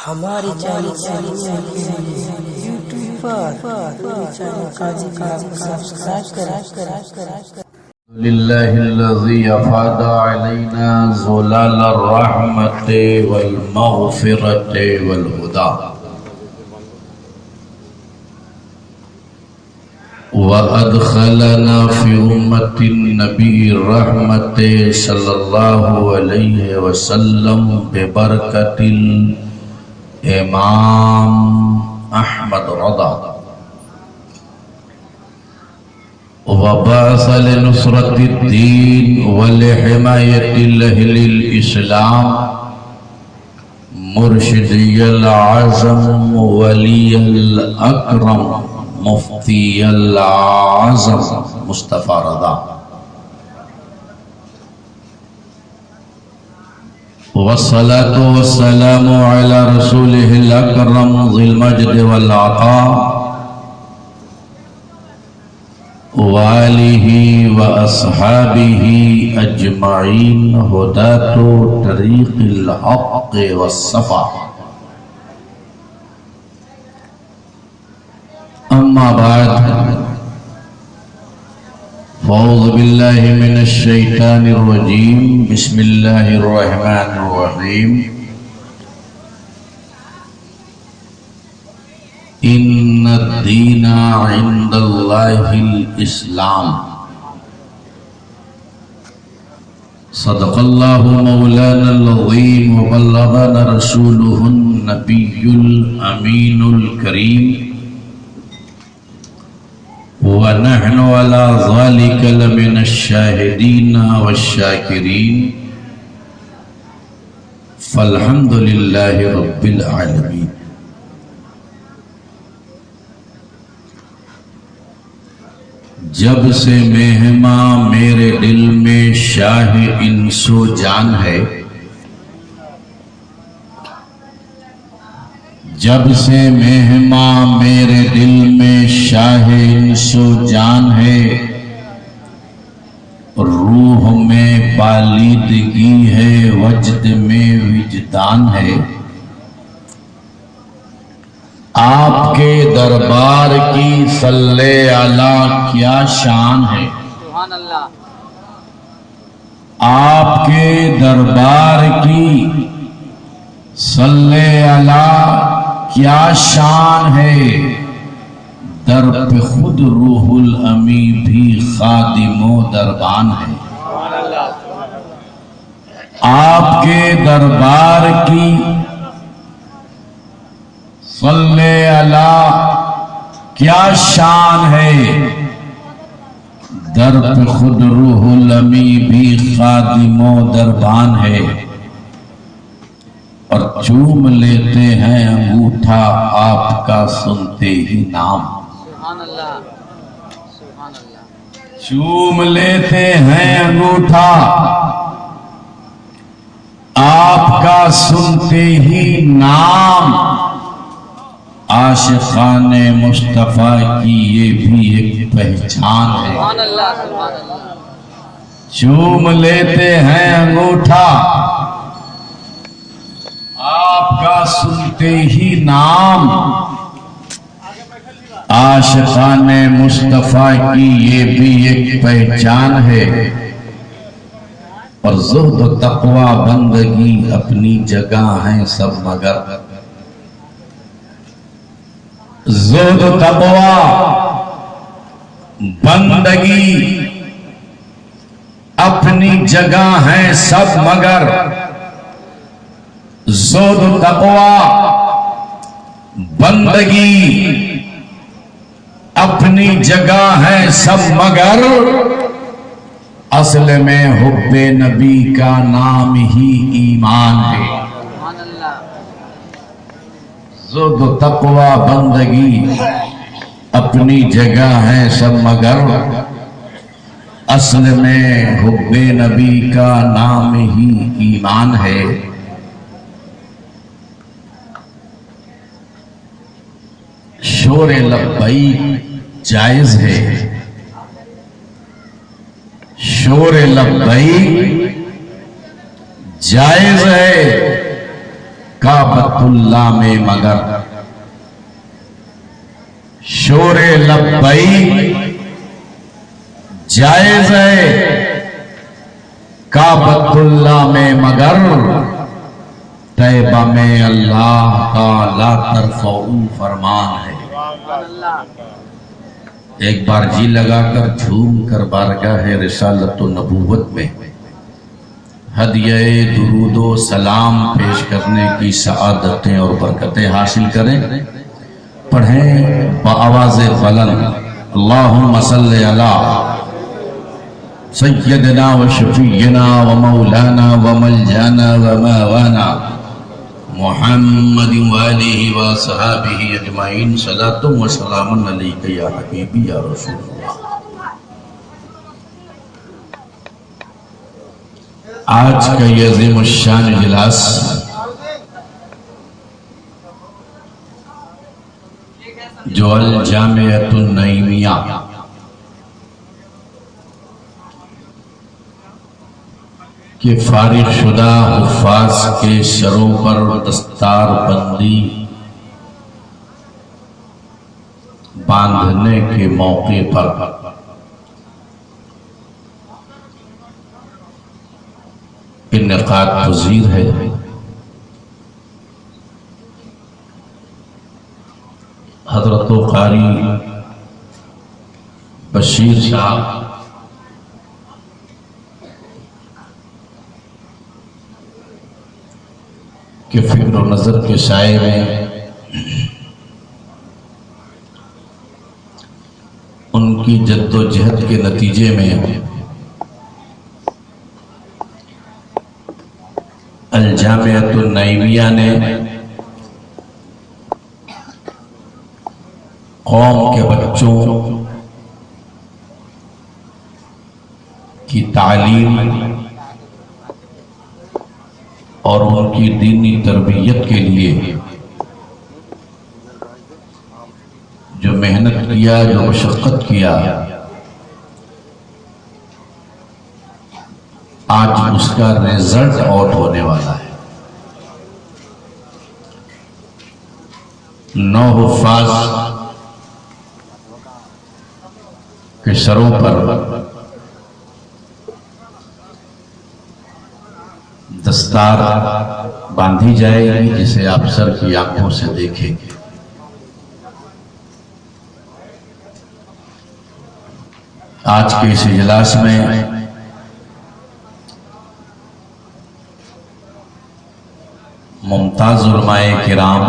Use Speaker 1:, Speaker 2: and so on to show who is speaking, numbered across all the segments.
Speaker 1: हमारे channel YouTube पर काजी subscribe करें।
Speaker 2: लिल्लाहिल्लज़ी अफ़ाद अलैना ज़ुलाल अर्रहमति वल मग़फ़िरति वल हुदा व अदख़लना फ़ी उम्मतिन नबी रहमति सल्लल्लाहु अलैहि वसल्लम बिबरकतिल इमाम अहमद रज़ा वबास लिनुसरतिद्दीन वलिहिमायतिल अहलिल इस्लाम मुर्शिदियल आज़म वलियल अकरम मुफ्तियल आज़म मुस्तफ़ा रज़ा वस्सलातु वस्सलामु अला रसूलिहिल अकरम ज़िल मज्द वल अता वालिही व अस्हाबिही अजमाइन हुदातो तरीक़िल हक़ वस्सफ़ा अम्मा बाद फ़अऊज़ु बिल्लाहि मिनश शैतानिर रजीम बिस्मिल्लाहिर रहमानिर रहीम इन्नद्दीना इंदल्लाहिल इस्लाम सदक़ल्लाहु मौलानल अज़ीम व बल्लगना रसूलुहुन नबियुल अमीनुल करीम व नहनु अला ज़ालिका लमिनश शाहिदीन वश्शाकिरीन फ़ल्हम्दुलिल्लाहि रब्बिल आलमीन। जब से मेहमा मेरे दिल में शाह इंसो जान है, जब से मेहमा मेरे दिल में शाह इंसो जान है, रूह में बालिदगी है, वजद में विजदान है। आपके दरबार की सल्ले अला क्या शान है, सुभान अल्लाह। आपके दरबार की सल्ले अला क्या शान है, दर पे खुद रूहुल अमी भी खादिमो दरबान है। आपके दरबार की सल्ले अला क्या शान है, दर पे खुद रूहुल अमी भी खादिमो दरबान है। और चूम लेते हैं अंगूठा आपका सुनते ही नाम, सुभान अल्लाह, सुभान अल्लाह। चूम लेते हैं अंगूठा आपका सुनते ही नाम। आशिक़ाने मुस्तफ़ा की ये भी एक पहचान है, सुभान अल्लाह, सुभान अल्लाह। चूम लेते हैं अंगूठा आपका सुनते ही नाम। आशिक़ाने मुस्तफ़ा की ये भी एक पहचान है। और ज़ुहद तक़वा बंदगी अपनी जगह है सब मगर, ज़ुहद तक़वा बंदगी अपनी जगह है सब मगर, ज़ुहद तक़वा बंदगी अपनी जगह है सब मगर, असल में हुब्बे नबी का नाम ही ईमान है। ज़ुहद तक़वा बंदगी अपनी जगह है सब मगर, असल में हुब्बे नबी का नाम ही ईमान है। शोरे लब्बैक जायज है, शोरे लब्बैक जायज है, काबतुल्लाह में मगर शोरे लब्बैक जायज है, काबतुल्लाह में मगर तैबा में अल्लाह का ला तरफ़ऊ फरमान है। एक बार जी लगाकर झूम कर बारगाह रिसालत व नबूवत में हदिये दुरूदो सलाम पेश करने की सआदतें और बरकतें हासिल करें। पढ़ें बआवाज़े बुलंद अल्लाहुम्मा सल्ली अला सय्यदना व शफीना व मौलाना व मलजाना व मावाना मुहम्मद व आलिहि व सहाबिहि अजमाइन सलातु व सलामुन अलैका या हबीबी या रसूलल्लाह। आज का ये अज़ीमुश्शान इजलास जो अल जामिअतुन नईमिया के फारिग शुदा हुफ़ाज़ के सरों पर दस्तार बंदी बांधने के मौके पर इन्नेकाद पज़ीर है। हज़रत क़ारी बशीर साहब के फिक्र और नज़र के साए में उनकी जद्दोजहद के नतीजे में अल जामिअतुन नईमिया ने कौम के बच्चों की तालीम और उनकी दीनी तरबियत के लिए जो मेहनत किया, जो मशक्क़त किया, आज उसका रिजल्ट आउट होने वाला है। 9 हुफ़ाज़ के सरों पर दस्तार बांधी जाएगी जिसे आप सर की आंखों से देखेंगे। आज के इस इजलास में मुमताज उलमाए किराम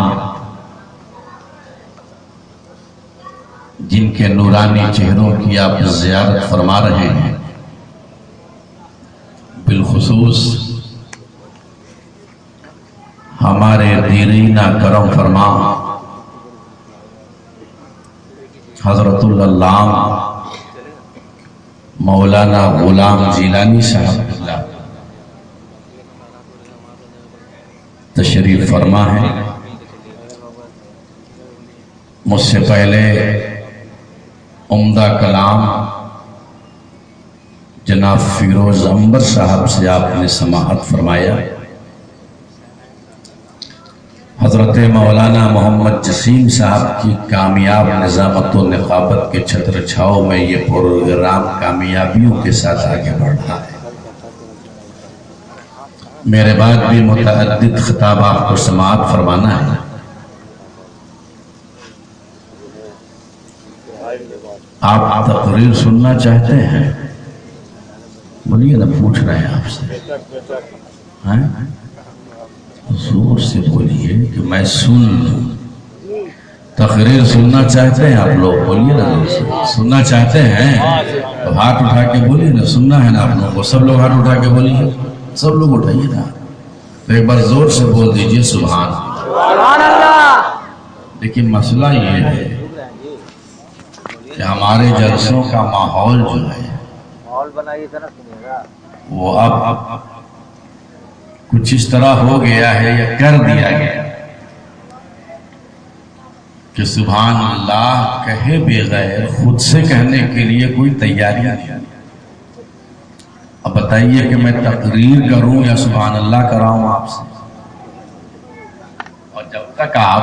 Speaker 2: जिनके नूरानी चेहरों की आप ज़ियारत फरमा रहे हैं, बिलखुसूस हमारे दीरीना करम फरमा हज़रतुल अल्लाम मौलाना गुलाम जिलानी साहब तशरीफ फरमा है। मुझसे पहले उम्दा कलाम जनाब फिरोज अंबर साहब से आपने समाअत फरमाया। हज़रत मौलाना मोहम्मद जसीम साहब की कामयाब निज़ामत व निक़ाबत के छत्र छाओ में ये प्रोग्राम कामयाबियों के साथ आगे बढ़ रहा है। मेरे बाद भी मुतअद्दिद खिताब आपको समाअत फरमाना है। आप तकरीर सुनना चाहते हैं? बोलिए ना, पूछ रहे हैं आपसे, हैं? जोर से बोलिए कि मैं सुन लूं। तकरीर सुनना चाहते हैं आप लोग? बोलिए ना, सुनना चाहते हैं तो हाथ उठा के बोलिए ना। सुनना है ना आप लोगों को? सब लोग हाथ उठा के बोलिए, सब लोग उठाइए ना। तो एक बार जोर से बोल दीजिए सुभान अल्लाह। लेकिन मसला ये है कि हमारे जलसों का माहौल जो है वो अब कुछ इस तरह हो गया है या कर दिया गया कि सुभान अल्लाह कहे बगैर खुद से कहने के लिए कोई तैयारी नहीं। अब बताइए कि मैं तकरीर करूं या सुभान अल्लाह कराऊं आपसे? और जब तक आप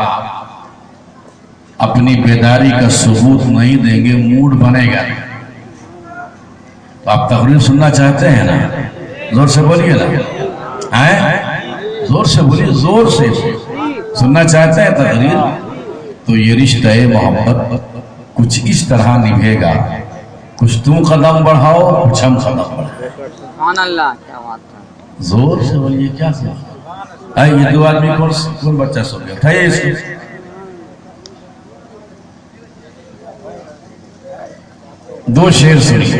Speaker 2: अपनी बेदारी का सबूत नहीं देंगे मूड बनेगा। तो आप तकरीर सुनना चाहते हैं ना, जोर से बोलिए ना, हैं? जोर से बोलिए, जोर से सुनना चाहते हैं तकरीर। तो ये रिश्ता मोहब्बत कुछ इस तरह निभेगा, कुछ तुम कदम बढ़ाओ, कुछ हम कदम बढ़ाओ।
Speaker 3: अल्लाह, क्या बात है।
Speaker 2: जोर से बोलिए, क्या है ये दो आदमी कौन बच्चा सो गया था इसको। दो शेर सुनिए।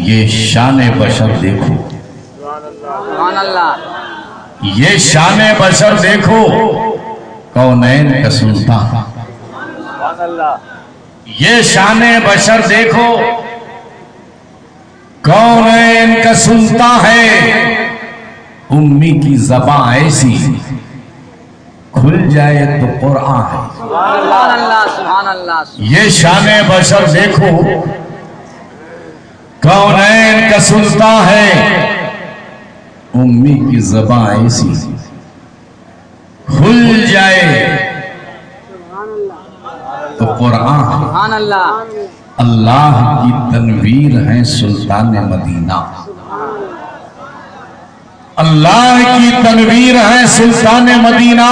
Speaker 2: ये शान बशर देखो, ये शान बशर देखो, कौनैन का सुल्तान। ये शान बशर देखो, कौनैन का सुल्तान है। उम्मी की ज़बान ऐसी खुल जाए तो कुरान है।
Speaker 3: सुभान अल्लाह, सुभान अल्लाह।
Speaker 2: ये शान बशर देखो, कौनैन का सुल्तान है। उम्मी की ज़बान ऐसी खुल जाए तो कुरान।
Speaker 3: सुभान अल्लाह।
Speaker 2: अल्लाह की तनवीर है सुल्तान मदीना। अल्लाह की तनवीर है सुल्तान मदीना।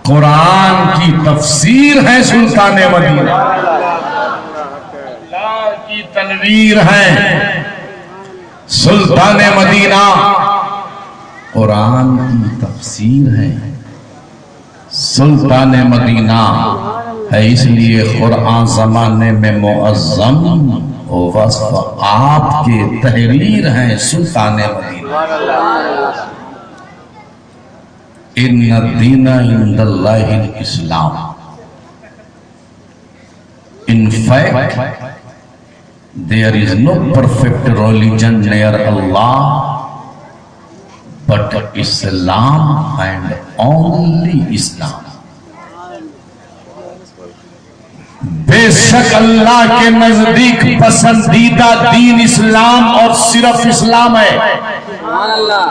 Speaker 2: कुरान की तफसीर है सुल्तान मदीना। अल्लाह की तनवीर है सुल्तान मदीना। कुरान की तफसीर है सुल्तान मदीना है। इसलिए कुरान ज़माने में मुअज़्ज़म वस्फ़ आपके तहरीर हैं सुल्तान मदीना। इन्ना दीना इंदल्लाहिल इस्लाम। In fact, there is no perfect religion near Allah but Islam and only Islam. बेशक अल्लाह के नजदीक पसंदीदा दीन इस्लाम और सिर्फ इस्लाम है।
Speaker 3: सुभान अल्लाह।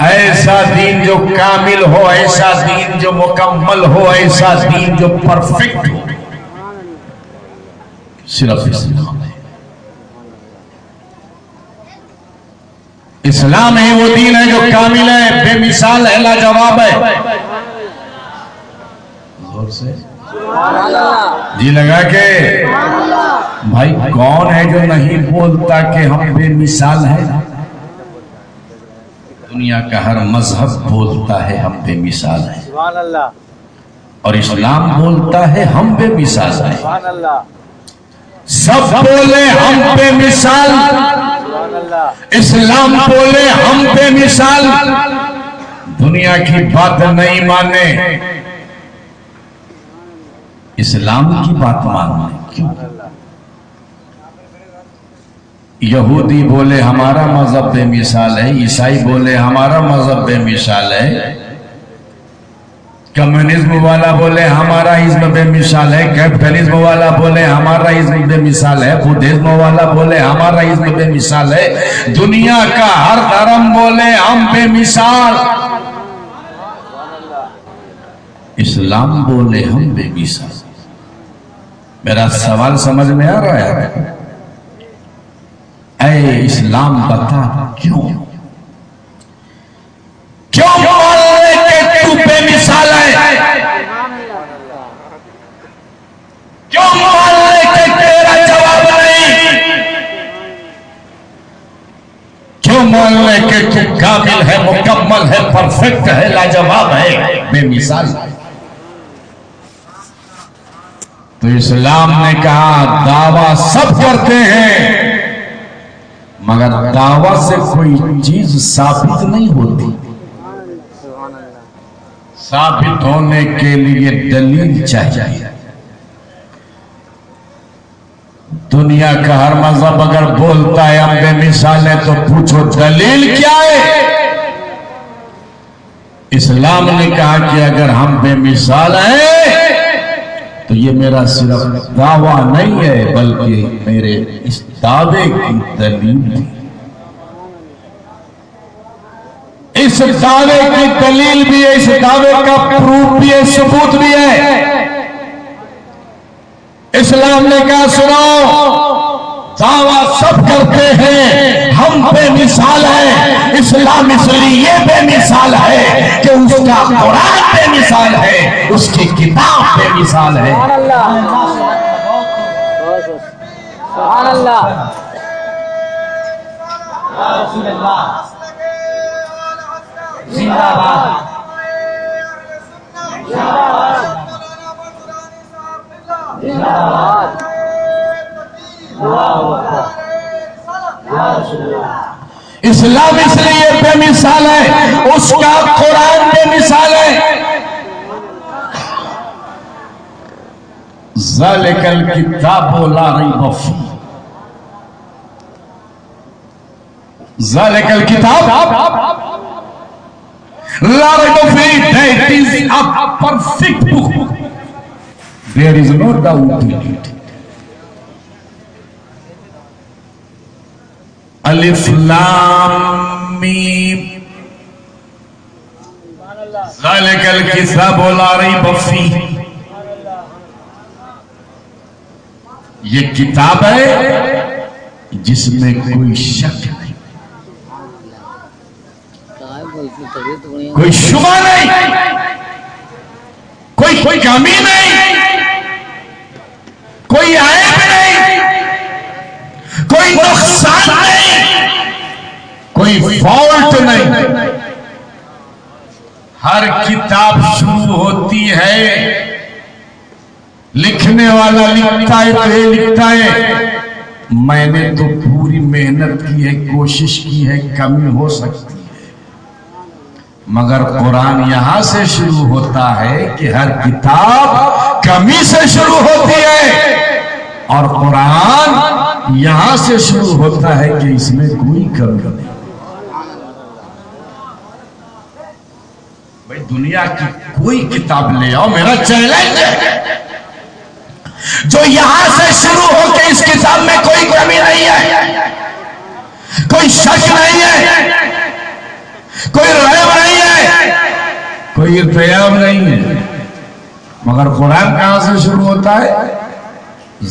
Speaker 2: ऐसा दीन जो कामिल हो, ऐसा दीन जो मुकम्मल हो, ऐसा दीन जो परफेक्ट हो, सिर्फ इस्लाम है। इस्लाम ही वो दीन है जो कामिल है, बेमिसाल है, लाजवाब है। जोर से जी लगा के भाई, कौन है जो नहीं बोलता कि हम बेमिसाल हैं? दुनिया का हर मजहब बोलता है हम बेमिसाल हैं, और इस्लाम बोलता है हम बेमिसाल हैं। सब बोले हम बेमिसाल, इस्लाम बोले हम बेमिसाल। दुनिया की बात नहीं माने, इस्लाम की बात माने क्यों? यहूदी बोले हमारा मजहब बेमिसाल है, ईसाई बोले हमारा मजहब बेमिसाल है, कम्युनिज्म वाला बोले हमारा इज्म बेमिसाल है, कैपिटलिज्म वाला बोले हमारा इज्म बेमिसाल है, बुद्धिज्म वाला बोले हमारा इज्म बेमिसाल है। दुनिया का हर धर्म बोले हम बेमिसाल, इस्लाम बोले हम बेमिसाल। मेरा सवाल समझ में आ रहा है? ऐ इस्लाम बता क्यों मान ले कि तू बेमिसाल है? क्यों मान ले कि तेरा जवाब नहीं? क्यों मान ले कि तू कामिल है, मुकम्मल है, परफेक्ट है, लाजवाब है, बेमिसाल है? तो इस्लाम ने कहा दावा सब करते हैं, मगर दावा से कोई चीज साबित नहीं होती। साबित होने के लिए दलील चाहिए। दुनिया का हर मजहब अगर बोलता है हम बेमिसाल है तो पूछो दलील क्या है? इस्लाम ने कहा कि अगर हम बेमिसाल हैं तो ये मेरा सिर्फ दावा नहीं है, बल्कि मेरे इस दावे की दलील। इस दावे की दलील भी है, इस दावे का प्रूफ भी है, सबूत भी है। इस्लाम ने कहा सुनो, दावा सब करते हैं हम बेमिसाल है, इस्लाम इसलिए बेमिसाल है कि उसका कुरान बेमिसाल है, उसकी किताब बेमिसाल है।
Speaker 3: सुभान अल्लाह।
Speaker 1: जिंदाबाद जिंदाबाद।
Speaker 2: इस्लाम इसलिए बेमिसाल है, उसका कुरान बेमिसाल है। ज़ालिकल किताबु ला रैब फीह, ज़ालिकल किताब ला रैब फीह, that is a perfect book, there is no doubt in it. अलिफ लाम मीम, ज़ालिकल किताबु ला रैब फीह, ये किताब है जिसमें कोई शक नहीं, कोई शुबा नहीं, कोई कमी नहीं, कोई ऐब नहीं, कोई नुकसान नहीं, कोई फॉल्ट नहीं। हर किताब शुरू होती है, लिखने वाला लिखता है तो ये लिखता है मैंने तो पूरी मेहनत की है, कोशिश की है, कमी हो सकती है, मगर कुरान यहां से शुरू होता है कि हर किताब कमी से शुरू होती है, और कुरान यहां से शुरू होता है कि इसमें कोई कमी नहीं। भाई दुनिया की कोई किताब ले आओ, मेरा चैलेंज है, जो यहां से शुरू हो के इस किताब में कोई कमी नहीं है, कोई शक नहीं है, कोई रैब नहीं है, कोई इर्तियाब नहीं है, मगर कुरान कहां से शुरू होता है?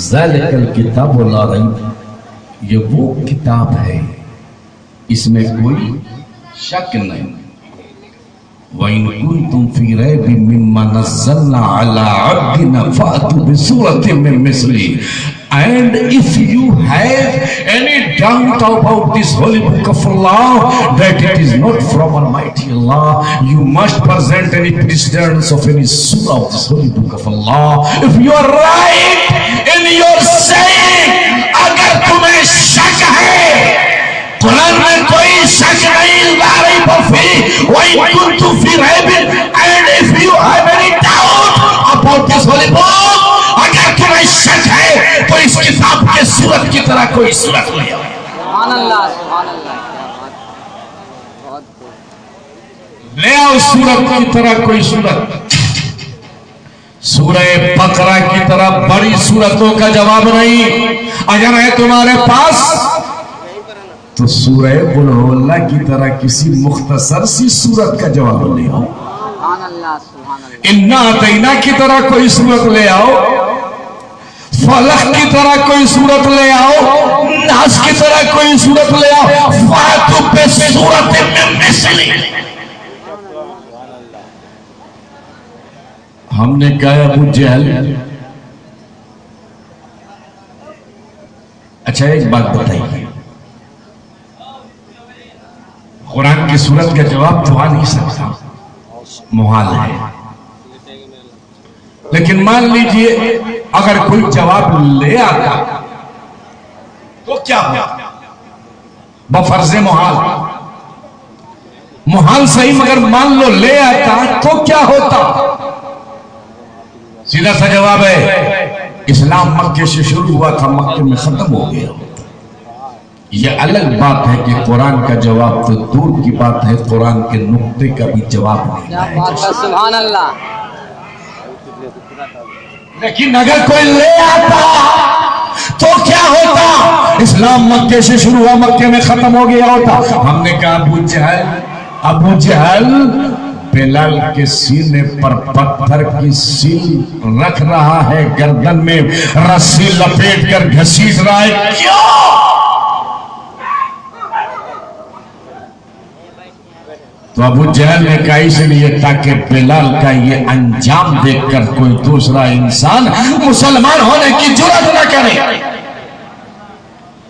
Speaker 2: ज़ालिकल किताबु ला रैब, ये वो किताब है इसमें कोई शक नहीं। वइन कुंतुम फी रैबिन मिम्मा नज़्ज़लना अला अब्दिना फ़अतू बिसूरतिन मिन मिस्ली, and if you have any doubt about this holy book of Allah that it is not from Almighty Allah, you must present any precedence of any surah of this holy book of Allah. If you are right in your saying, अगर तुम्हें शक है कुरान में कोई शक नहीं, ला रैब फीह वइन कुंतुम फी रैबिन, and if you have any doubt about this holy book, अगर तुम्हें शक है तो इस किताब के सूरत की तरह कोई सूरत ले आओ।
Speaker 3: सुभान अल्लाह, सुभान अल्लाह।
Speaker 2: ले आओ सूरत की तरह कोई सूरत। सूरह बकरा की तरह बड़ी सूरतों का जवाब नहीं अगर है तुम्हारे पास, तो सूरह कुल हुवल्लाह की तरह किसी मुख्तसर सी सूरत का जवाब ले आओ।
Speaker 3: सुभान अल्लाह, सुभान अल्लाह।
Speaker 2: इन्ना अतैना की तरह कोई सूरत ले आओ, फलक की तरह कोई सूरत ले आओ, नास की तरह कोई सूरत ले आओ, फातु पे सूरत में मिसली। हमने कहा अबू जहल, अच्छा एक बात बताइए, कुरान की सूरत का जवाब तो आ नहीं सकता, मुहाल है, लेकिन मान लीजिए अगर कोई जवाब ले आता तो क्या होता? बफर्ज मुहाल, मुहाल सही मगर मान लो ले आता तो क्या होता? सीधा सा जवाब है इस्लाम मक्के से शुरू हुआ था, मक्के में खत्म हो गया। यह अलग बात है कि कुरान का जवाब तो दूर की बात है, कुरान के नुक्ते का भी जवाब नहीं
Speaker 3: क्या बात है, सुभान अल्लाह।
Speaker 2: लेकिन अगर कोई ले आता तो क्या होता? इस्लाम मक्के से शुरू हुआ, मक्के में खत्म हो गया होता। हमने कहा अबू जहल अबू जहल बिलाल के सीने पर पत्थर की सील रख रहा है, गर्दन में रस्सी लपेट कर घसीट रहा है। क्यों? तो अबू जहल ने कहा इसलिए ताकि बिलाल का ये अंजाम देखकर कोई दूसरा इंसान मुसलमान होने की जुर्रत न करे,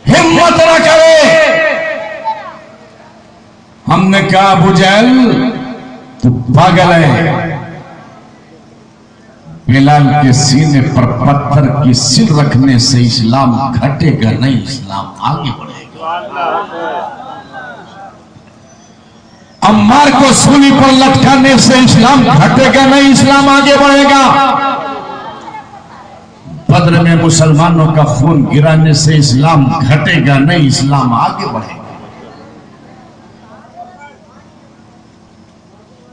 Speaker 2: हिम्मत न करे। हमने कहा अबू जहल तू पागल है, बिलाल के सीने पर पत्थर की सिल रखने से इस्लाम घटेगा नहीं, इस्लाम आगे बढ़ेगा। अम्मार को सूली पर लटकाने से इस्लाम घटेगा नहीं, इस्लाम आगे बढ़ेगा। बद्र में मुसलमानों का खून गिराने से इस्लाम घटेगा नहीं, इस्लाम आगे बढ़ेगा।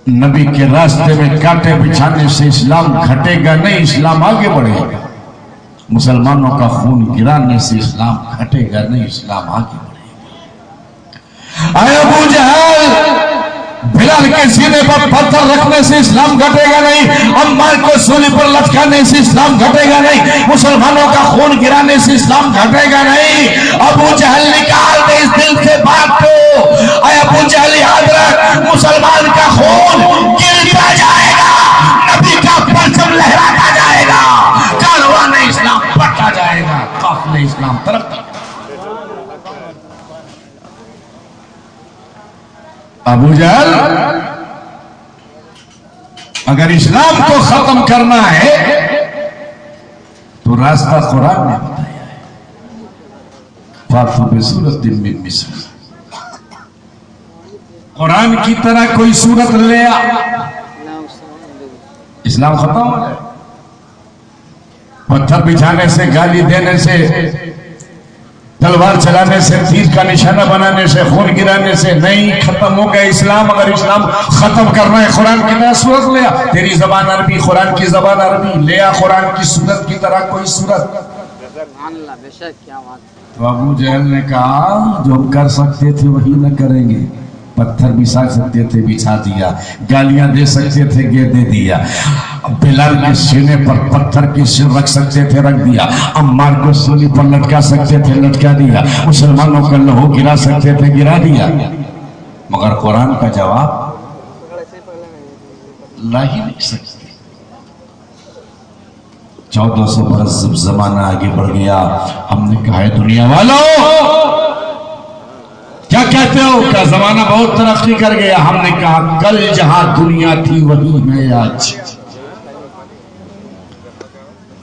Speaker 2: नबी के रास्ते में कांटे बिछाने से इस्लाम घटेगा नहीं, इस्लाम आगे बढ़ेगा। मुसलमानों का खून गिराने से इस्लाम घटेगा नहीं, इस्लाम आगे बढ़ेगा। आए अबू जहल, बिलाल के सीने पर पत्थर रखने से इस्लाम घटेगा नहीं, अम्मार को सूली पर लटकाने से इस्लाम घटेगा नहीं, मुसलमानों का खून गिराने से इस्लाम घटेगा नहीं। अबू जहल निकाल दे इस दिल से बात को। अबू जहल याद रख, मुसलमान का खून गिरता जाएगा, नबी का परचम लहराता जाएगा, कारवां इस्लाम बढ़ता जाएगा, काफिले इस्लाम तरक्की। अबू जहल, अगर इस्लाम को खत्म करना है तो रास्ता कुरान ने बताया है। फातु बिसूरतिन मिन मिस्ल, कुरान की तरह कोई सूरत ले आ, इस्लाम खत्म हो जाए। पत्थर बिछाने से, गाली देने से, तलवार चलाने से, तीर का निशाना बनाने से, खून गिराने से नहीं खत्म हो गया इस्लाम। अगर इस्लाम खत्म करना है, कुरान की तरह सूरत ले आ। तेरी जबान अरबी, कुरान की जबान अरबी, ले आ कुरान की सूरत की तरह कोई सूरत। तो अबू जहल ने कहा जो हम कर सकते थे वही न करेंगे। पत्थर बिछा सकते थे, बिछा दिया। गालियां दे सकते थे, दे दिया। बिलाल के सीने पर पत्थर की सिल रख सकते थे, रख दिया। अम्मार को सूली पर लटका सकते थे, लटका दिया। मुसलमानों का लहू गिरा सकते थे, गिरा दिया। मगर कुरान का जवाब ला ही नहीं सकते। 1400 बरस जब जमाना आगे बढ़ गया, हमने कहा है दुनिया वालों क्या कहते हो, क्या जमाना बहुत तरक्की कर गया। हमने कहा कल जहां दुनिया थी वही है आज।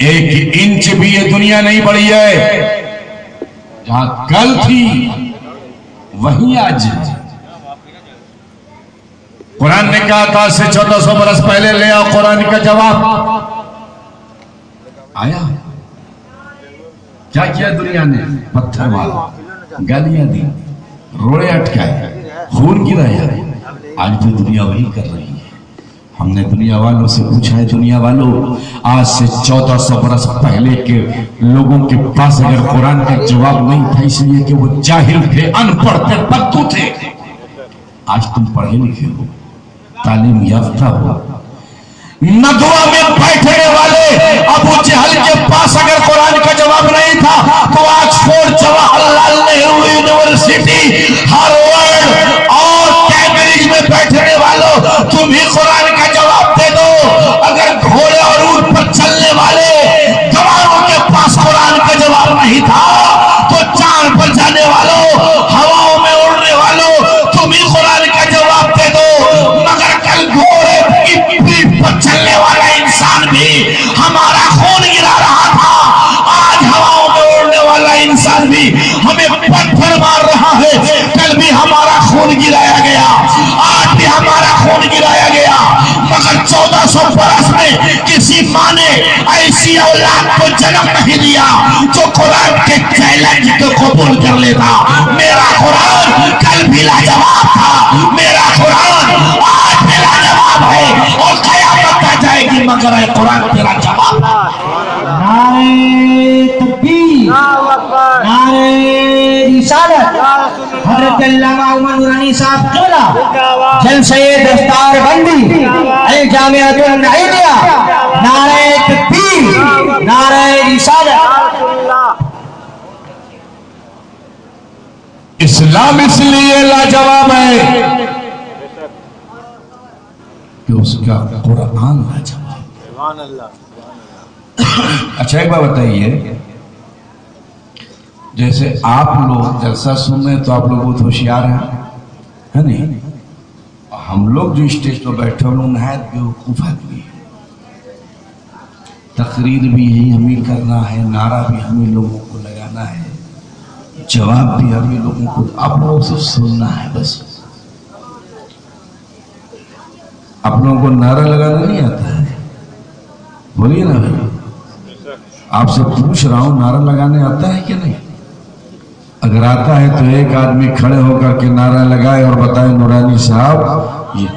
Speaker 2: 1 इंच भी ये दुनिया नहीं बढ़ी है। जहां कल थी वही आज। कुरान ने कहा था से 1400 बरस पहले ले आओ कुरान का जवाब। आया। क्या किया दुनिया ने? पत्थर मारा, गालियां दी, रोड़े अटकाए, खून गिराया। आज भी दुनिया वही कर रही है। हमने दुनिया वालों से पूछा है, दुनिया वालों आज से 1400 बरस पहले के लोगों के पास अगर कुरान का जवाब नहीं था इसलिए कि वो जाहिल थे, अनपढ़ थे, बद्दू थे। आज तुम पढ़े लिखे हो, तालीम याफ्ता हो। नदवा में बैठने वाले अबू जहल के पास अगर कुरान का जवाब नहीं था तो Oxford, Jawaharlal Nehru university, Harvard और कैम्ब्रिज में बैठने वालों तुम ही कुरान का जवाब दे दो। अगर घोड़े और ऊंट पर चलने वाले गवारों के पास कुरान का जवाब नहीं था तो चांद पर जाने वालों, हवाओं में उड़ने वालों तुम ही कुरान का जवाब दे दो। मगर कल घोड़े की पीठ पर चलने वाला इंसान भी हमारा खून गिरा रहा था, आज हवाओं में उड़ने वाला इंसान भी हमें पत्थर मार रहा है। कल भी हमारा खून गिराया गया, आज भी हमारा खून गिराया गया। मगर 1400 बरस में किसी माँ ने ऐसी औलाद को जन्म नहीं दिया जो कुरान के चैलेंज को कबूल कर लेता। मेरा कुरान कल भी लाजवाब था, मेरा कुरान आज भी लाजवाब है और कयामत आ जाएगी मगर है कुरान तेरा जवाब।
Speaker 1: नारे तकबीर, नारे रिसालत,
Speaker 4: हजरत अल्लामा उमर नूरानी साहब क़िबला जलसे दस्तार बंदी अल जामिअतुन नईमिया नारे तकबीर नारे रिसालत।
Speaker 2: इस्लाम इसलिए लाजवाब है कि उसका कुरान लाजवाब। अच्छा एक बात बताइए, जैसे आप लोग जलसा सुन रहे हैं तो आप लोग बहुत होशियार हैं, है नहीं? हम लोग जो स्टेज पर बैठे हम लोग नहायत बेवकूफ आदमी है। तकरीर भी यही हमें करना है, नारा भी हमें लोगों को लगाना है, जवाब भी हमें लोगों को, आप लोगों से सुनना है बस। आप लोगों को नारा लगाना नहीं आता है? बोलिए ना भाई, आपसे पूछ रहा हूं नारा लगाने आता है कि नहीं? अगर आता है तो एक आदमी खड़े होकर के नारा लगाए और बताए नूरानी साहब ये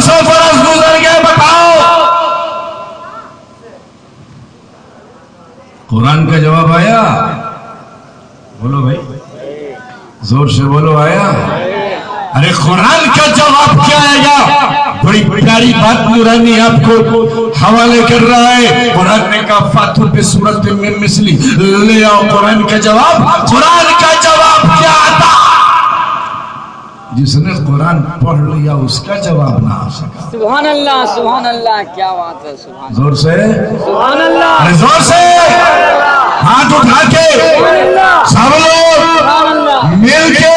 Speaker 2: सौ बरस गुजर गए, बताओ कुरान का जवाब आया? बोलो भाई, जोर से बोलो, आया? अरे कुरान का जवाब क्या आएगा? बड़ी प्यारी बात नूरानी आपको हवाले कर रहा है। कुरान ने कहा फातु पे सूरत में मिसली, ले आओ कुरान का जवाब। कुरान का जवाब क्या आता? जिसने कुरान पढ़ लिया उसका जवाब ना आ सका।
Speaker 3: सुभान अल्लाह, क्या बात है, सुभान
Speaker 2: जोर से
Speaker 3: सुभान अल्लाह,
Speaker 2: अरे जोर से हाथ उठा के सब लोग मिल के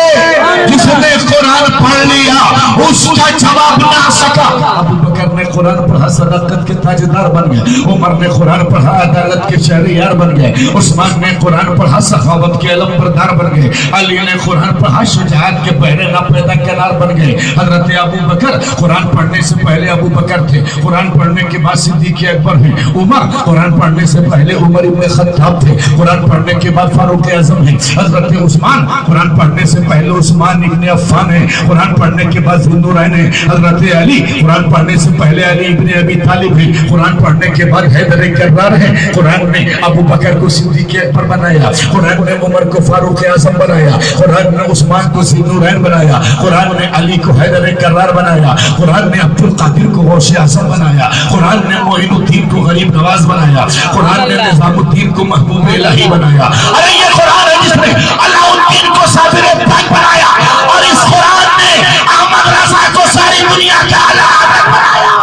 Speaker 2: जिसने कुरान पढ़ लिया उसका जवाब ना आ सका। अबू बकर ने कुरान पढ़ा, सदाकत के ताजदार बन गए। उमर ने कुरान पढ़ा, अदालत के शहरियार बन गए। उस्मान ने कुरान पढ़ा, सखावत के अलमबरदार बन गए। अली ने कुरान पढ़ा, शुजाअत के बहरे ना पैदा करनार बन गए। हजरत अबू बकर कुरान पढ़ने से पहले अबू बकर थे, कुरान पढ़ने के बाद सिद्दीक़ अकबर हैं। उमर कुरान पढ़ने से पहले उमर इब्न खत्ताब थे, कुरान पढ़ने के बाद फारूक आजम है। हजरत उस्मान कुरान पढ़ने से पहले उस्मान इब्न अफ़्फ़ान है, कुरान पढ़ने के बाद ज़ुन्नुरैन है। हजरत अली कुरान पढ़ने से पहले अली इब्न अबी तालिब है, कुरान पढ़ने के बाद हैदर कर्रार है। कुरान ने अबू बकर को सिद्दीक़ अकबर बनाया, कुरान ने उमर को फारूक आजम बनाया, कुरान ने उस्मान को ज़ुन्नुरैन बनाया, कुरान ने अली को हैदर कर्रार बनाया, कुरान ने अब्दुल कादिर को गौसे आज़म बनाया, कुरान ने मोइनुद्दीन को गरीब नवाज बनाया, कुरान ने निज़ामुद्दीन को महबूब इलाही बनाया। अरे ये कुरान है जिसने अलाउद्दीन को साबिर तक बनाया, और इस कुरान ने अहमद रज़ा को सारी दुनिया का आला हज़रत बनाया।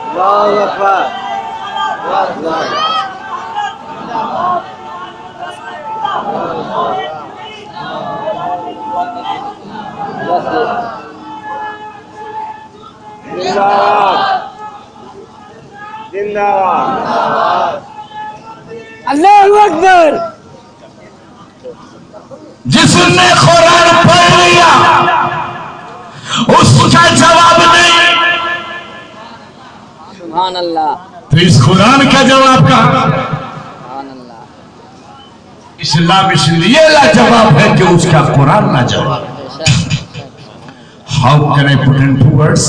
Speaker 3: अल्लाहु अकबर। जिंदाबाद, अल्लाहु अकबर।
Speaker 2: जिसने कुरान पढ़ लिया उसका जवाब नहीं।
Speaker 3: सुभान अल्लाह,
Speaker 2: तो इस कुरान का जवाब कहाँ?
Speaker 3: सुभान अल्लाह।
Speaker 2: इस्लाम इसलिए लाजवाब है कि उसका कुरान लाजवाब है। How can I put into words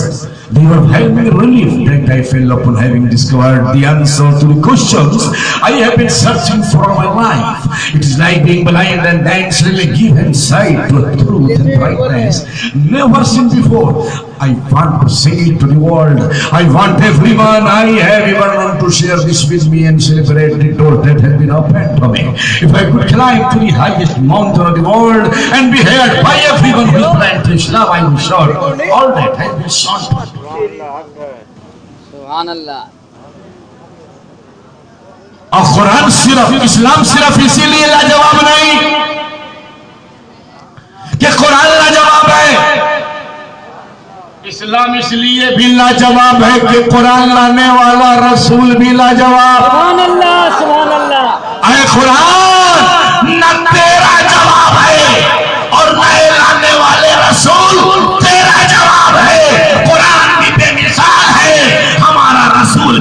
Speaker 2: the overwhelming relief that I feel upon having discovered the answer to the questions I have been searching for all my life? It is like being blind and naturally given sight to truth and brightness never seen before. I want to say it to the world. I want everyone I have ever known to share this with me and celebrate the door that has been opened to me. If I could climb to the highest mountain of the world and be heard by everyone who is blind to Islam, I will shout all that has been shouted.
Speaker 3: सुभान अल्लाह।
Speaker 2: और कुरान सिर्फ इस्लाम सिर्फ इसीलिए लाजवाब नहीं कि कुरान लाजवाब है, इस्लाम इसलिए भी लाजवाब है कि कुरान लाने वाला रसूल भी लाजवाब।
Speaker 3: सुभान अल्लाह, सुभान अल्लाह।
Speaker 2: अरे कुरान न तेरा जवाब है और नए लाने वाले रसूल तेरा जवाब है। कुरान भी बेमिसाल है, हमारा रसूल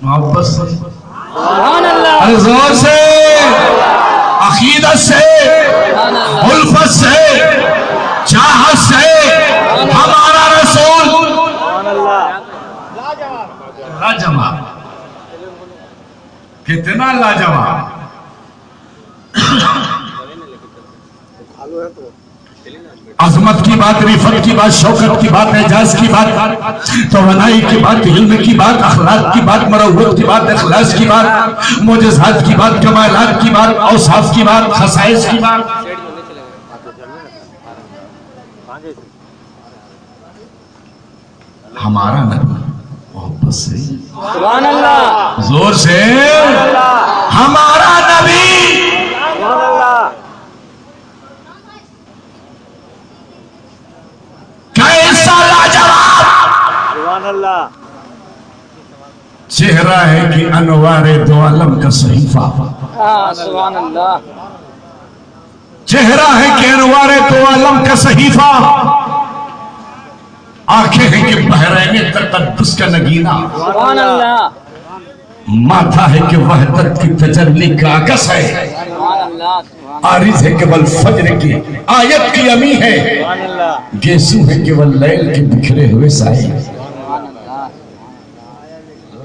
Speaker 2: मोहब्बत से,
Speaker 3: सुभान अल्लाह,
Speaker 2: अरे जोर से, अकीदत से, उल्फत से, चाहत से, हमारा रसूल लाजवाब, कितना लाजवाब। अजमत की बात, रिफत की बात, शौकत की बात, एजाज की बात, तवानाई की बात, इल्म की बात, अखलाक की बात, मरवत की बात, इखलास की बात, मोजज़ात की बात, कमालात की बात, औसाफ की बात, खसाइस की बात। हमारा नबी मोहब्बत से,
Speaker 3: सुभान अल्लाह,
Speaker 2: जोर से, हमारा नबी
Speaker 3: सुभान अल्लाह,
Speaker 2: कैसा लाजवाब
Speaker 3: सुभान अल्लाह,
Speaker 2: चेहरा है कि अनवारे दो आलम का सहीफा,
Speaker 3: सुभान अल्लाह,
Speaker 2: चेहरा है कि अनवारे दो आलम का सहीफा, आंखें हैं कि बहरैने तक़द्दुस का नगीना,
Speaker 3: सुभान अल्लाह,
Speaker 2: माथा है कि वहदत की तजल्ली का आकस है,
Speaker 3: सुभान अल्लाह,
Speaker 2: आरिज है केवल फज्र की आयत की अमी है,
Speaker 3: सुभान अल्लाह,
Speaker 2: गेसू है केवल लैल के बिखरे हुए साए।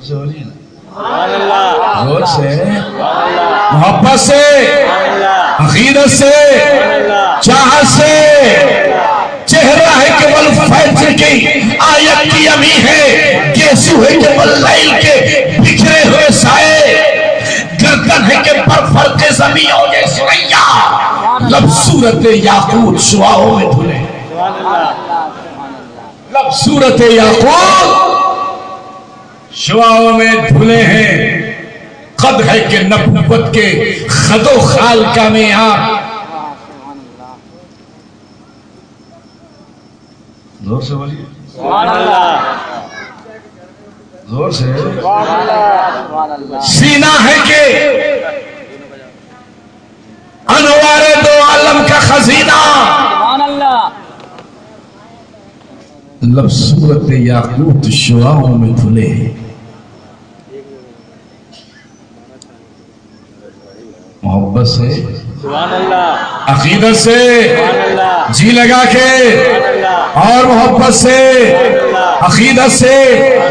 Speaker 3: सुभान अल्लाह,
Speaker 2: जोर से, मोहब्बत से, अकीदत से, चाहत से, चेहरा है केवल फज्र की आयत की अमी है, गेसू है केवल लैल के बिखरे हुए साए, गर्दन है कि पर फर्क ज़मीं हो गए सुरैया, लब सूरत याकूत शुआओं में धुले, लब सूरत याकूत शुआओं में धुले हैं, कद है कि नबुव्वत के खदो खाल का मेयार। जोर से बोलिए,
Speaker 3: सुभान अल्लाह,
Speaker 2: जोर से,
Speaker 3: सुभान अल्लाह,
Speaker 2: सीना है कि अनवारे दो आलम का खजीना,
Speaker 3: सुभान अल्लाह,
Speaker 2: लब सूरत याकूत शुआओं में धुले, मोहब्बत से,
Speaker 3: सुभान अल्लाह,
Speaker 2: अकीदत से,
Speaker 3: सुभान अल्लाह,
Speaker 2: जी लगा के और मोहब्बत से, अकीदत से,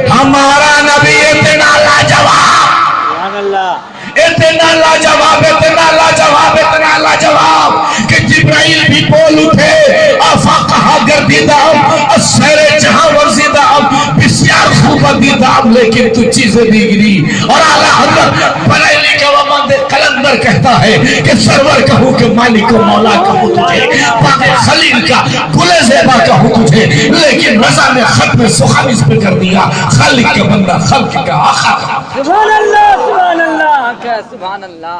Speaker 2: हमारा नबी इतना लाजवाब,
Speaker 3: सुभान अल्लाह,
Speaker 2: इतना लाजवाब, इतना लाजवाब, इतना लाजवाब कि जिब्राइल भी बोल उठे, आफा कहा गर्दिदाम, असरे जहां वर्जिदाम, बिस्यार खूब दीदाम, लेकिन तू चीजें बिगड़ी। और आला हजरत बरेली का वमंद कलंदर कहता है कि सरवर कहूं कि मालिक को मौला कहूं तुझे, पाके खलील का गुले ज़ेबा कहूं तुझे, लेकिन रज़ा ने खत में सुखानिस पे कर दिया, खालिक का बंदा खल्क का आका।
Speaker 3: सुभान अल्लाह, सुभान अल्लाह, क्या सुभान अल्लाह,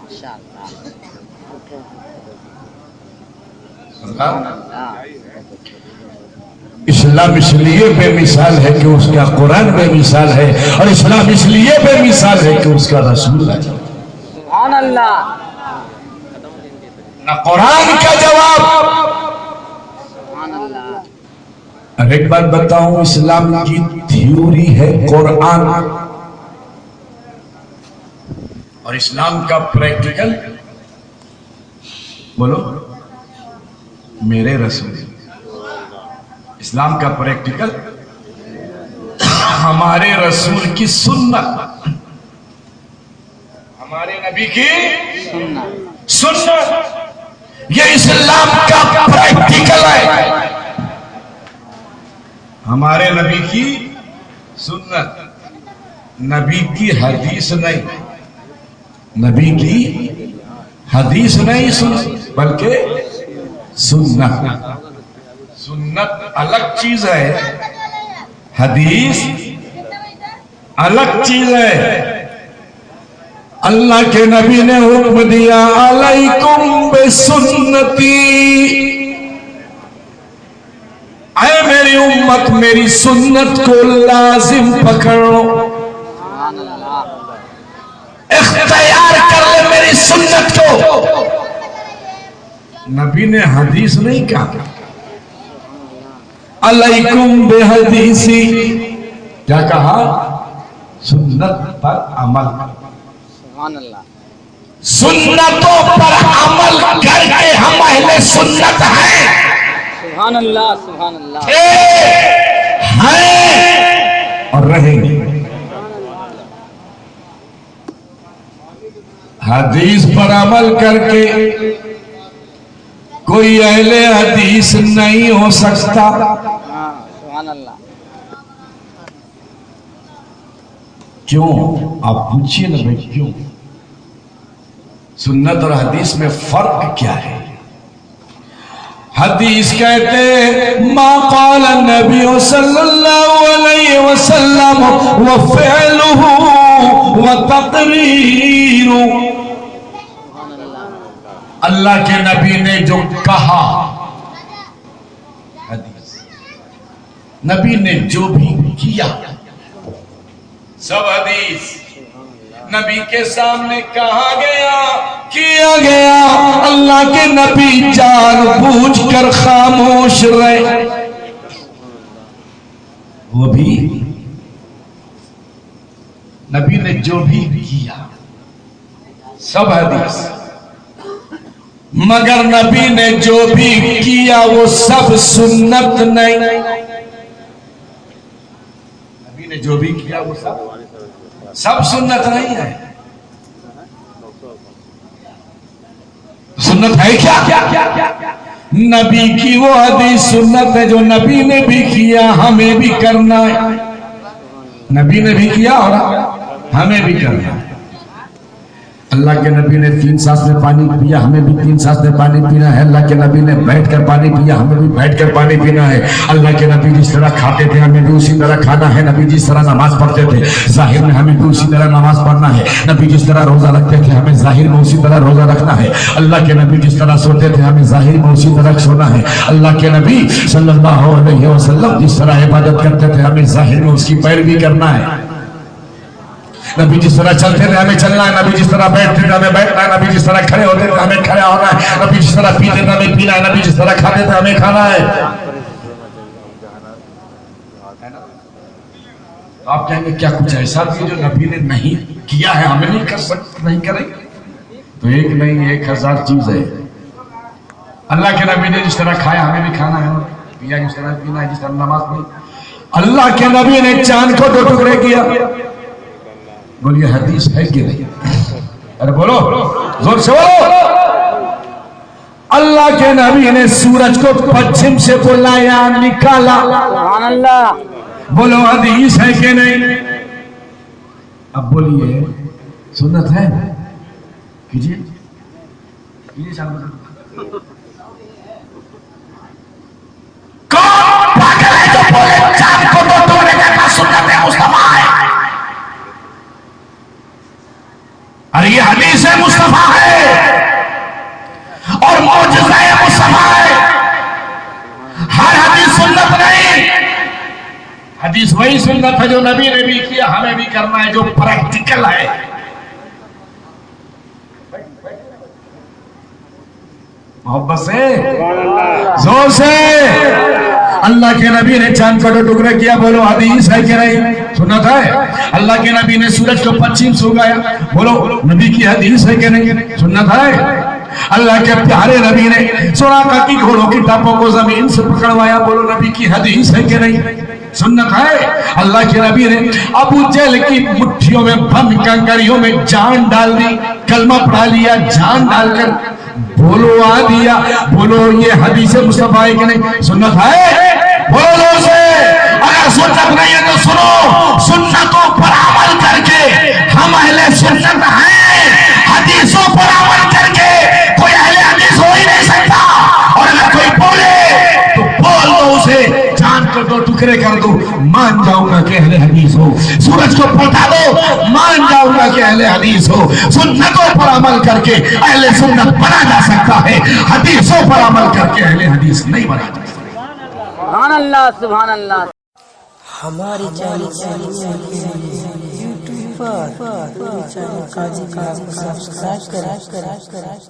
Speaker 3: माशाअल्लाह,
Speaker 2: इस्लाम इसलिए बेमिसाल है कि उसका कुरान बेमिसाल है, और इस्लाम इसलिए बेमिसाल है कि उसका रसूल है।
Speaker 3: सुभान अल्लाह,
Speaker 2: ना कुरान का जवाब।
Speaker 3: सुभान अल्लाह,
Speaker 2: अब एक बात बताऊं, इस्लाम की थ्योरी है कुरान, और इस्लाम का प्रैक्टिकल बोलो मेरे रसूल। इस्लाम का प्रैक्टिकल हमारे रसूल की सुन्नत, हमारे नबी की सुन्नत, ये इस्लाम का प्रैक्टिकल है। हमारे नबी की सुन्नत, नबी की हदीस नहीं, नबी की हदीस नहीं सुन, बल्कि सुन्नत। सुन्नत अलग चीज है, हदीस अलग चीज है। अल्लाह के नबी ने हुक्म दिया, अलैकुम बिसुन्नती, ऐ मेरी उम्मत मेरी सुन्नत को लाजिम पकड़ो, इख्तियार कर ले मेरी सुन्नत को। नबी ने हदीस नहीं कहा, अलैकुम बेहदीसी, क्या कहा? सुन्नत पर अमल।
Speaker 3: सुभान अल्लाह।
Speaker 2: सुन्नतों पर अमल करके हम अहले सुन्नत हैं।
Speaker 3: सुभान अल्लाह, सुभान अल्लाह।
Speaker 2: हैं और रहेंगे। हदीस पर अमल करके कोई अहले हदीस नहीं हो सकता।
Speaker 3: हाँ, सुभान अल्लाह।
Speaker 2: क्यों? आप पूछिए ना भाई, क्यों? सुन्नत और हदीस में फर्क क्या है? हदीस कहते मा क़ाल नबी सल्लल्लाहु अलैहि वसल्लम व फ़िअलुहु व तक़रीरु, अल्लाह के नबी ने जो कहा, हदीस। नबी ने जो भी किया, सब हदीस। नबी के सामने कहा गया, किया गया, अल्लाह के नबी जानबूझ कर खामोश रहे, वो भी नबी ने जो भी किया सब हदीस। मगर नबी ने जो भी किया वो सब सुन्नत नहीं। नबी ने जो भी किया वो सब सुन्नत नहीं है। सुन्नत है क्या? नबी की वो हदीस सुन्नत है जो नबी ने भी किया, हमें भी करना है। नबी ने भी किया और हमें भी करना है। अल्लाह के नबी ने 3 सांस में पानी पिया, हमें भी 3 सांस में पानी पीना है। अल्लाह के नबी ने बैठकर पानी पिया, हमें भी बैठकर पानी पीना है। अल्लाह के नबी जिस तरह खाते थे हमें भी उसी तरह खाना है। नबी जिस तरह नमाज पढ़ते थे जाहिर में हमें भी उसी तरह नमाज पढ़ना है। नबी जिस तरह रोजा रखते थे हमें जाहिर में उसी तरह रोजा रखना है। अल्लाह के नबी जिस तरह सोते थे हमें जाहिर में उसी तरह सोना है। अल्लाह के नबी सल्लल्लाहु अलैहि वसल्लम जिस तरह इबादत करते थे हमें जाहिर में उसकी पैरवी करना है। नबी जिस तरह चलते थे हमें चलना है। नबी जिस तरह बैठते थे हमें बैठना है। नबी जिस तरह खड़े होते थे हमें खड़ा होना है। नबी जिस तरह पीते थे हमें पीना है। नबी जिस तरह खाते थे हमें खाना है। आप कहेंगे क्या कुछ ऐसा भी जो नबी ने नहीं किया है हमें नहीं कर सकते, नहीं करेंगे? तो एक नहीं 1000 चीज है। अल्लाह के नबी ने जिस तरह खाया हमें भी खाना है, पिया जिस तरह पीना है, जिस तरह नमाज पढ़ी। अल्लाह के नबी ने चांद को 2 टुकड़े किया। बोलिए हदीस है कि नहीं? अरे बोलो, जोर से बोलो। अल्लाह के नबी ने सूरज को पश्चिम से बुलाया, निकाला।
Speaker 3: सुभान अल्लाह।
Speaker 2: बोलो हदीस है कि नहीं? अब बोलिए सुन्नत है? कीजिए कीजिए साहब। कौन पागल है जो बोले चांद को 2 टुकड़े करना सुन्नत है, मुस्तफा है? अरे ये हदीस है, मुस्तफा है और मौजज़ा है, मुस्तफा है। हर हदीस सुन्नत नहीं। हदीस वही सुन्नत है जो नबी ने भी किया, हमें भी करना है, जो प्रैक्टिकल है। मोहब्बत से, जोर से। अल्लाह के नबी ने चांद का 2 टुकड़े किया। बोलो हदीस है कि नहीं? सुन्नत है। अल्लाह के नबी ने सूरज को पश्चिम से उगाया। बोलो नबी की हदीस है कि नहीं? सुन्नत है। अल्लाह के प्यारे नबी ने सुराका की घोड़ों की टापों को जमीन से पकड़वाया। बोलो नबी की हदीस है कि नहीं? सुन्नत है। अल्लाह के नबी ने अबू जहल की मुट्ठियों में बंद कंकड़ियों में जान डाल दी, कलमा पढ़ा लिया, जान डालकर बोलवा दिया। बोलो ये हदीस मुस्तफा है कि नहीं? सुन्नत है। बोलो से। अगर सुन्नत नहीं है तो सुनो, सुन्नतों पर अमल करके हम अहले सुन्नत हैं। हदीसों पर अमल करके कोई अहले हदीस हो ही नहीं सकता। और अगर कोई बोले तो बोल दो उसे चांद को 2 टुकड़े कर दो, मान जाऊंगा कि अहले हदीस हो। सूरज को पलटा दो, मान जाऊंगा कि अहले हदीस हो। सुन्नतों पर अमल करके अहले सुन्नत बना जा सकता है, हदीसों पर अमल करके अहले हदीस नहीं बना जा सकता।
Speaker 3: सुभान अल्लाह, सुभान अल्लाह।
Speaker 1: हमारे चैनल यूट्यूब पर चैनल काजी का सब्सक्राइब करें।